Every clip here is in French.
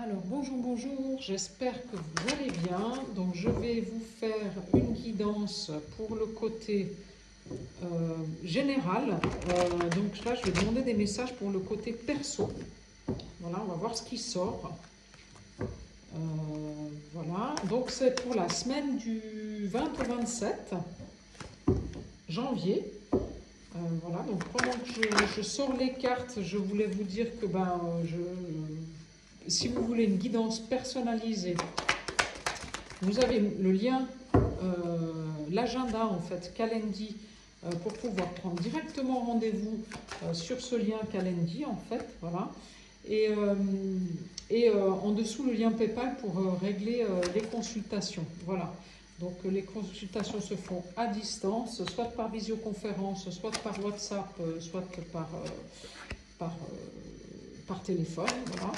Alors bonjour, bonjour, j'espère que vous allez bien. Donc je vais vous faire une guidance pour le côté général. Donc là je vais demander des messages pour le côté perso. Voilà, on va voir ce qui sort. Voilà, donc c'est pour la semaine du 20 au 27 janvier. Voilà, donc pendant que je sors les cartes, je voulais vous dire que si vous voulez une guidance personnalisée, vous avez le lien, l'agenda en fait, Calendly, pour pouvoir prendre directement rendez-vous sur ce lien Calendly en fait, voilà. Et en dessous le lien PayPal pour régler les consultations, voilà. Donc les consultations se font à distance, soit par visioconférence, soit par WhatsApp, soit par téléphone, voilà.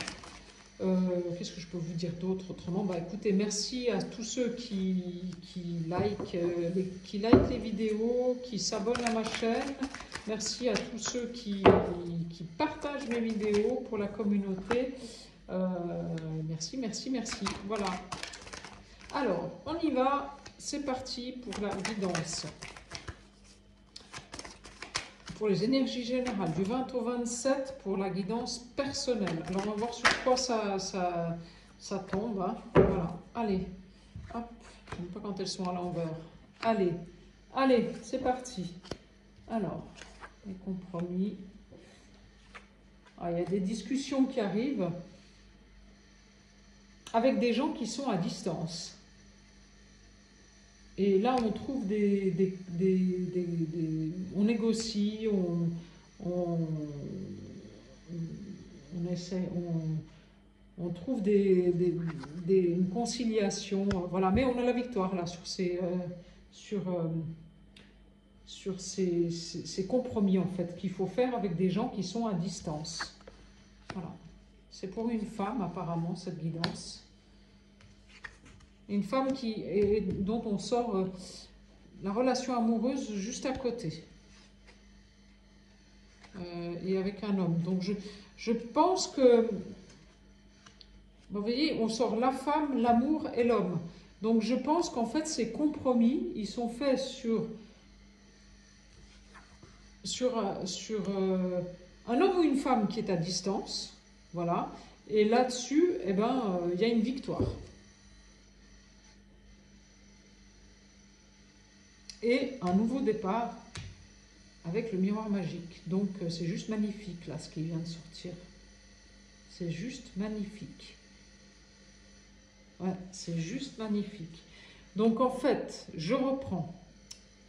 Qu'est-ce que je peux vous dire d'autre autrement? Écoutez, merci à tous ceux qui likent les vidéos, qui s'abonnent à ma chaîne. Merci à tous ceux qui partagent mes vidéos pour la communauté. Merci, merci, merci. Voilà. Alors, on y va. C'est parti pour la guidance. Pour les énergies générales du 20 au 27 pour la guidance personnelle. Alors on va voir sur quoi ça tombe. Hein. Voilà, allez, hop, j'aime pas quand elles sont à l'envers. Allez, allez, c'est parti. Alors, les compromis. Ah, il y a des discussions qui arrivent avec des gens qui sont à distance. Et là, on trouve on négocie, on essaie, on trouve une conciliation, voilà. Mais on a la victoire là sur ces compromis en fait qu'il faut faire avec des gens qui sont à distance. Voilà. C'est pour une femme apparemment cette guidance. Une femme dont on sort la relation amoureuse juste à côté. Et avec un homme. Donc je pense que, vous voyez, on sort la femme, l'amour et l'homme. Donc je pense qu'en fait ces compromis, ils sont faits sur un homme ou une femme qui est à distance. Voilà. Et là-dessus, il y a une victoire. Et un nouveau départ avec le miroir magique. Donc c'est juste magnifique là ce qui vient de sortir. C'est juste magnifique. Ouais, c'est juste magnifique. Donc en fait, je reprends.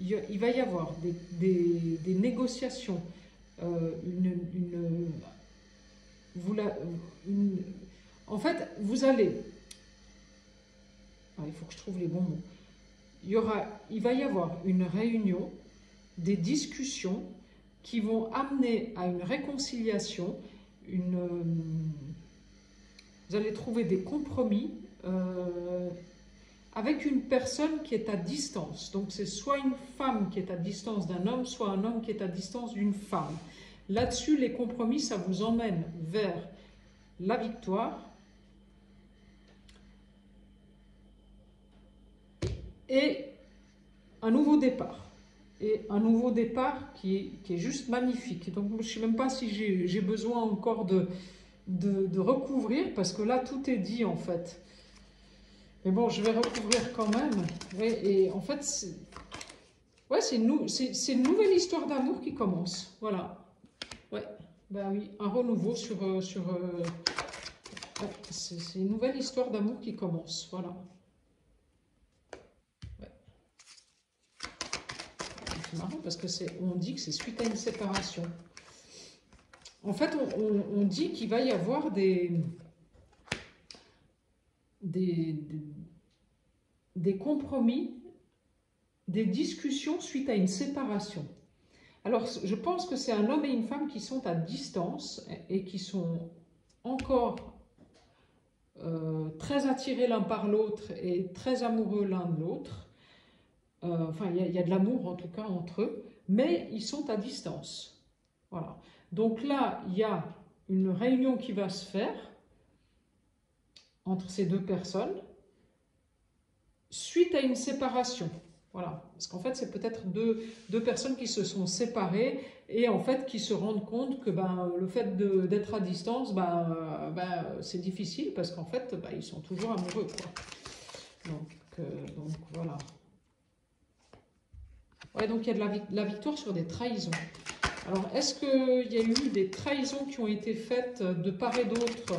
Il va y avoir des négociations. En fait, vous allez... il faut que je trouve les bons mots. Il va y avoir une réunion, des discussions qui vont amener à une réconciliation, vous allez trouver des compromis avec une personne qui est à distance. Donc c'est soit une femme qui est à distance d'un homme, soit un homme qui est à distance d'une femme. Là-dessus, les compromis, ça vous emmène vers la victoire. Et un nouveau départ. Et un nouveau départ qui est juste magnifique. Donc je ne sais même pas si j'ai besoin encore de recouvrir, parce que là tout est dit en fait. Mais bon, je vais recouvrir quand même. Et en fait, c'est une nouvelle histoire d'amour qui commence. Voilà. Ouais, ben oui, un renouveau c'est une nouvelle histoire d'amour qui commence. Voilà. C'est marrant parce que on dit que c'est suite à une séparation. En fait, on dit qu'il va y avoir des compromis, des discussions suite à une séparation. Alors, je pense que c'est un homme et une femme qui sont à distance et qui sont encore très attirés l'un par l'autre et très amoureux l'un de l'autre. Enfin, il y a de l'amour en tout cas entre eux, mais ils sont à distance. Voilà. Donc là, il y a une réunion qui va se faire entre ces deux personnes suite à une séparation. Voilà, parce qu'en fait, c'est peut-être deux personnes qui se sont séparées et en fait qui se rendent compte que le fait d'être à distance, c'est difficile parce qu'en fait, ils sont toujours amoureux, quoi. Donc voilà. Ouais, donc il y a de la victoire sur des trahisons. Alors, est-ce qu'il y a eu des trahisons qui ont été faites de part et d'autre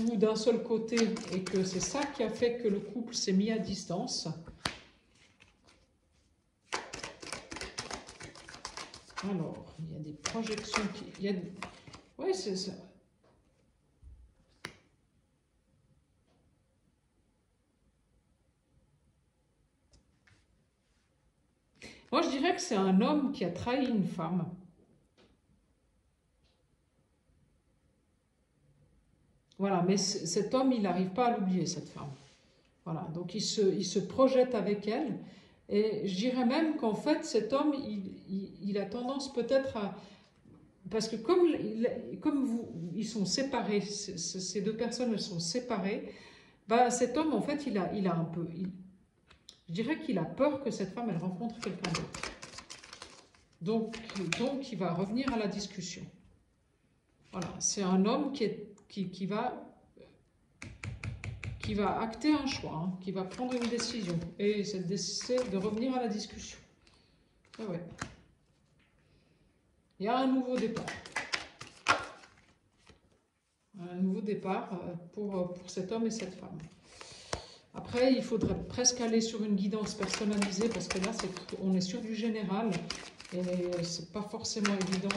ou d'un seul côté et que c'est ça qui a fait que le couple s'est mis à distance? Alors, il y a des projections qui... Oui, c'est ça. Moi, je dirais que c'est un homme qui a trahi une femme. Voilà, mais cet homme, il n'arrive pas à l'oublier, cette femme. Voilà, donc il se projette avec elle. Et je dirais même qu'en fait, cet homme, il a tendance peut-être à... Parce que comme ils sont séparés, ces deux personnes, elles sont séparées, cet homme, en fait, il a un peu... je dirais qu'il a peur que cette femme, elle rencontre quelqu'un d'autre. Donc, il va revenir à la discussion. Voilà, c'est un homme qui va acter un choix, hein, qui va prendre une décision. Et c'est de revenir à la discussion. Ah ouais. Il y a un nouveau départ. Un nouveau départ pour cet homme et cette femme. Après, il faudrait presque aller sur une guidance personnalisée parce que là, on est sur du général et c'est pas forcément évident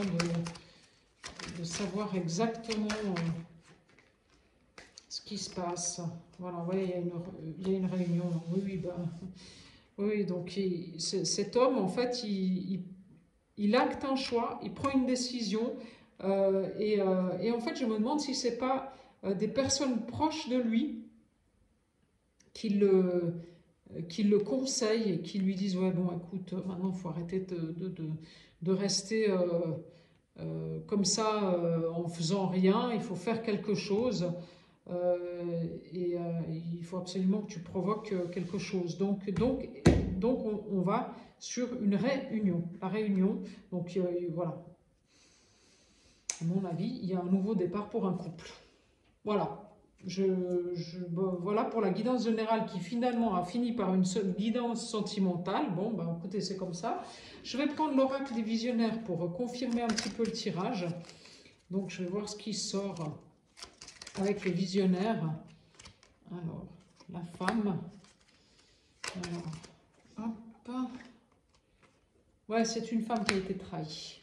de savoir exactement ce qui se passe. Voilà, ouais, il y a une réunion. Oui, donc cet homme, en fait, il acte un choix, il prend une décision et en fait, je me demande si c'est pas des personnes proches de lui qui le conseillent et qui lui disent ouais bon écoute maintenant il faut arrêter de rester comme ça en faisant rien, il faut faire quelque chose et il faut absolument que tu provoques quelque chose. Donc on va sur une réunion. La réunion, donc voilà. À mon avis, il y a un nouveau départ pour un couple. Voilà. Voilà pour la guidance générale qui finalement a fini par une seule guidance sentimentale. Bon, écoutez, c'est comme ça. Je vais prendre l'oracle des visionnaires pour confirmer un petit peu le tirage. Donc, je vais voir ce qui sort avec les visionnaires. Alors, la femme. Alors, hop. Ouais, c'est une femme qui a été trahie.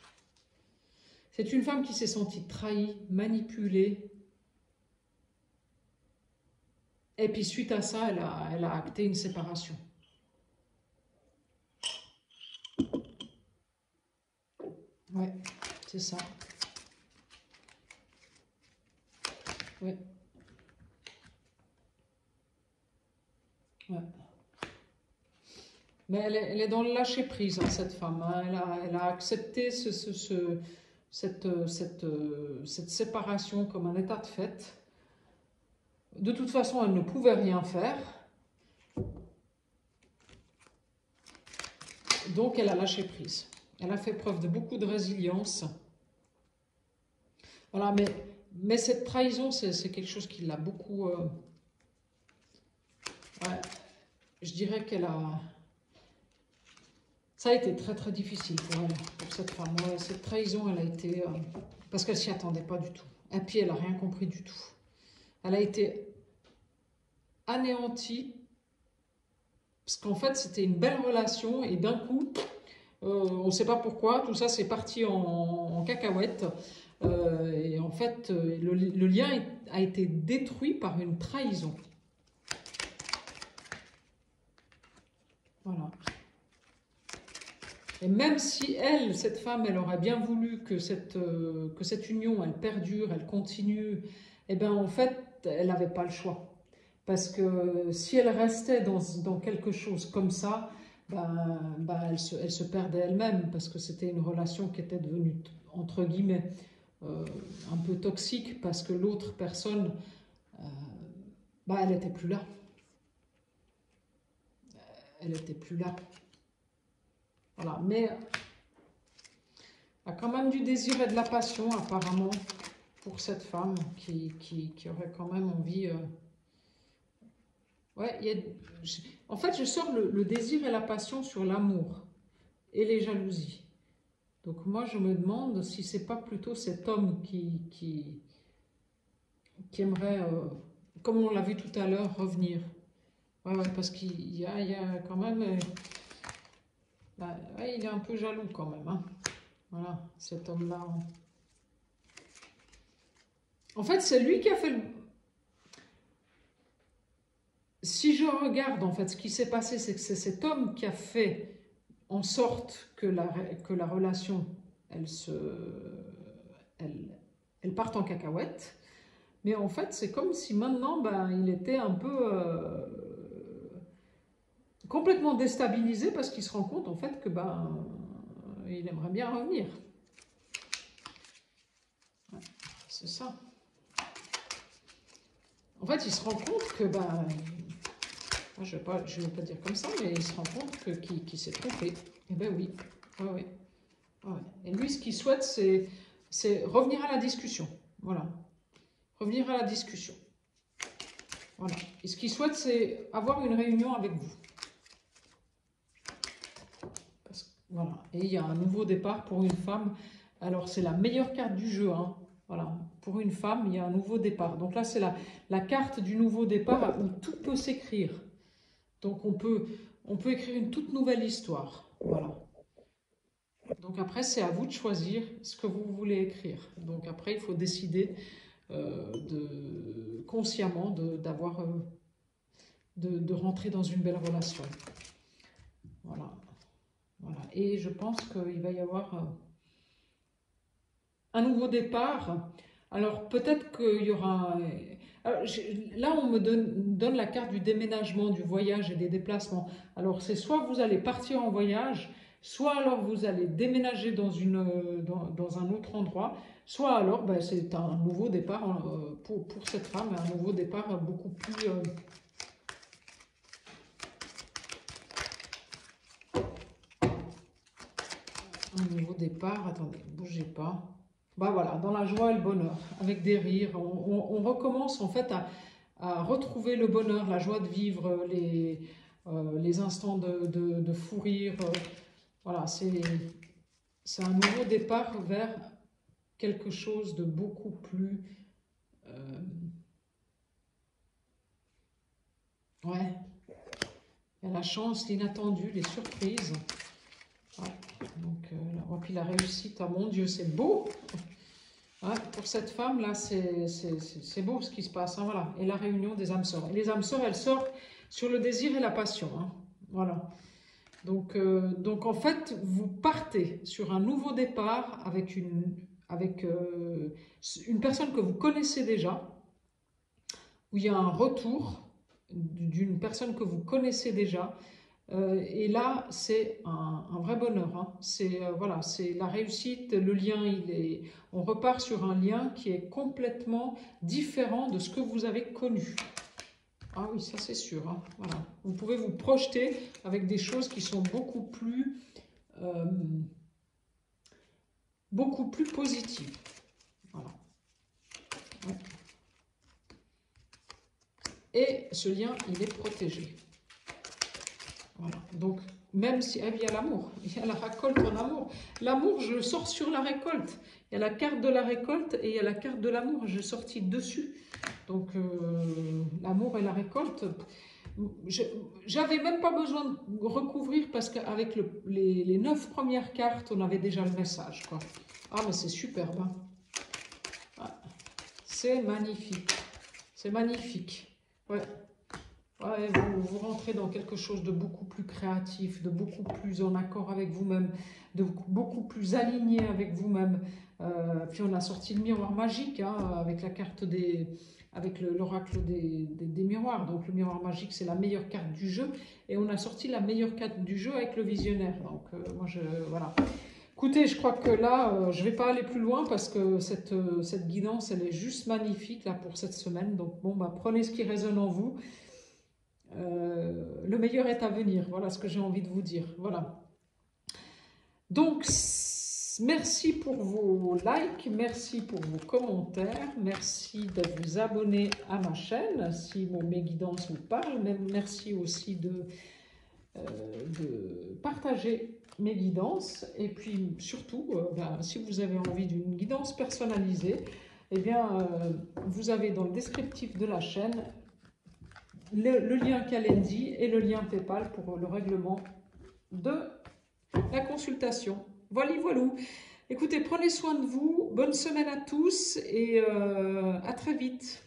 C'est une femme qui s'est sentie trahie, manipulée. Et puis suite à ça, elle a acté une séparation. Ouais, c'est ça. Ouais. Ouais. Mais elle est dans le lâcher prise, hein, cette femme. Hein. Elle a accepté cette séparation comme un état de fait. De toute façon, elle ne pouvait rien faire. Donc, elle a lâché prise. Elle a fait preuve de beaucoup de résilience. Voilà, mais cette trahison, c'est quelque chose qui l'a beaucoup... ouais, je dirais qu'elle a... Ça a été très très difficile pour elle, pour cette femme. Ouais, cette trahison, elle a été... parce qu'elle ne s'y attendait pas du tout. Et puis, elle n'a rien compris du tout. Elle a été anéantie, parce qu'en fait, c'était une belle relation, et d'un coup, on ne sait pas pourquoi, tout ça c'est parti en cacahuète. Et en fait, le lien a été détruit par une trahison. Voilà. Et même si elle, cette femme, elle aurait bien voulu que cette union, elle perdure, elle continue, eh bien en fait, elle n'avait pas le choix. Parce que si elle restait dans quelque chose comme ça, elle se perdait elle-même, parce que c'était une relation qui était devenue, entre guillemets, un peu toxique, parce que l'autre personne bah, elle n'était plus là. Elle n'était plus là. Voilà, mais il y a quand même du désir et de la passion, apparemment, pour cette femme qui aurait quand même envie... Ouais, en fait, je sors le désir et la passion sur l'amour et les jalousies. Donc moi, je me demande si c'est pas plutôt cet homme qui aimerait, comme on l'a vu tout à l'heure, revenir. Ouais, ouais, parce qu'il y a quand même... bah, ouais, il est un peu jaloux quand même. Hein. Voilà, cet homme-là. En fait, c'est lui qui a fait le... Si je regarde, en fait, ce qui s'est passé, c'est que c'est cet homme qui a fait en sorte que la relation, elle parte en cacahuète. Mais en fait, c'est comme si maintenant, ben, il était un peu complètement déstabilisé parce qu'il se rend compte, en fait, que ben, il aimerait bien revenir. Ouais, c'est ça. En fait, il se rend compte que, ben, je ne vais pas dire comme ça, mais il se rend compte qu'il s'est trompé. Eh ben oui, ouais, ouais. Ouais. Et lui, ce qu'il souhaite, c'est revenir à la discussion. Voilà. Revenir à la discussion. Voilà. Et ce qu'il souhaite, c'est avoir une réunion avec vous. Voilà. Et il y a un nouveau départ pour une femme. Alors, c'est la meilleure carte du jeu. Hein. Voilà. Pour une femme, il y a un nouveau départ. Donc là, c'est la carte du nouveau départ où tout peut s'écrire. Donc, on peut écrire une toute nouvelle histoire. Voilà. Donc après, c'est à vous de choisir ce que vous voulez écrire. Donc après, il faut décider consciemment de rentrer dans une belle relation. Voilà. Voilà. Et je pense qu'il va y avoir un nouveau départ. Alors peut-être qu'il y aura... Alors, là, on me donne la carte du déménagement, du voyage et des déplacements. Alors c'est soit vous allez partir en voyage, soit alors vous allez déménager dans un autre endroit, soit alors ben, c'est un nouveau départ pour cette femme, un nouveau départ beaucoup plus... un nouveau départ, attendez, bougez pas. Bah voilà, dans la joie et le bonheur, avec des rires. On recommence en fait à retrouver le bonheur, la joie de vivre, les instants de fou rire. Voilà, c'est un nouveau départ vers quelque chose de beaucoup plus... ouais, il y a la chance, l'inattendu, les surprises. Ouais, donc, puis la réussite, oh mon Dieu, c'est beau. Ouais, pour cette femme-là, c'est beau ce qui se passe. Hein, voilà. Et la réunion des âmes sœurs. Et les âmes sœurs, elles sortent sur le désir et la passion. Hein, voilà. Donc en fait, vous partez sur un nouveau départ avec une personne que vous connaissez déjà, où il y a un retour d'une personne que vous connaissez déjà. Et là, c'est un vrai bonheur. Hein. Voilà, c'est la réussite, le lien, on repart sur un lien qui est complètement différent de ce que vous avez connu. Ah oui, ça c'est sûr. Hein. Voilà. Vous pouvez vous projeter avec des choses qui sont beaucoup plus positives. Voilà. Ouais. Et ce lien, il est protégé. Voilà. Donc, même si il y a l'amour, il y a la récolte en amour. L'amour, je sors sur la récolte. Il y a la carte de la récolte et il y a la carte de l'amour. J'ai sorti dessus. Donc, l'amour et la récolte, j'avais même pas besoin de recouvrir parce qu'avec les 9 premières cartes, on avait déjà le message. Quoi. Ah, mais c'est superbe. Hein. Ah, c'est magnifique. C'est magnifique. Ouais. Ouais, vous rentrez dans quelque chose de beaucoup plus créatif, de beaucoup plus en accord avec vous-même, de beaucoup plus aligné avec vous-même. Puis on a sorti le miroir magique hein, avec la carte avec l'oracle des miroirs. Donc le miroir magique, c'est la meilleure carte du jeu. Et on a sorti la meilleure carte du jeu avec le visionnaire. Donc moi, voilà. Écoutez, je crois que là, je ne vais pas aller plus loin parce que cette guidance, elle est juste magnifique là pour cette semaine. Donc bon, bah, prenez ce qui résonne en vous. Le meilleur est à venir. Voilà ce que j'ai envie de vous dire. Voilà. Donc, merci pour vos likes, merci pour vos commentaires, merci de vous abonner à ma chaîne si mes guidances vous parlent. Merci aussi de partager mes guidances. Et puis surtout, si vous avez envie d'une guidance personnalisée, eh bien, vous avez dans le descriptif de la chaîne le lien Calendly et le lien PayPal pour le règlement de la consultation. Voilà, voilà. Écoutez, prenez soin de vous. Bonne semaine à tous et à très vite.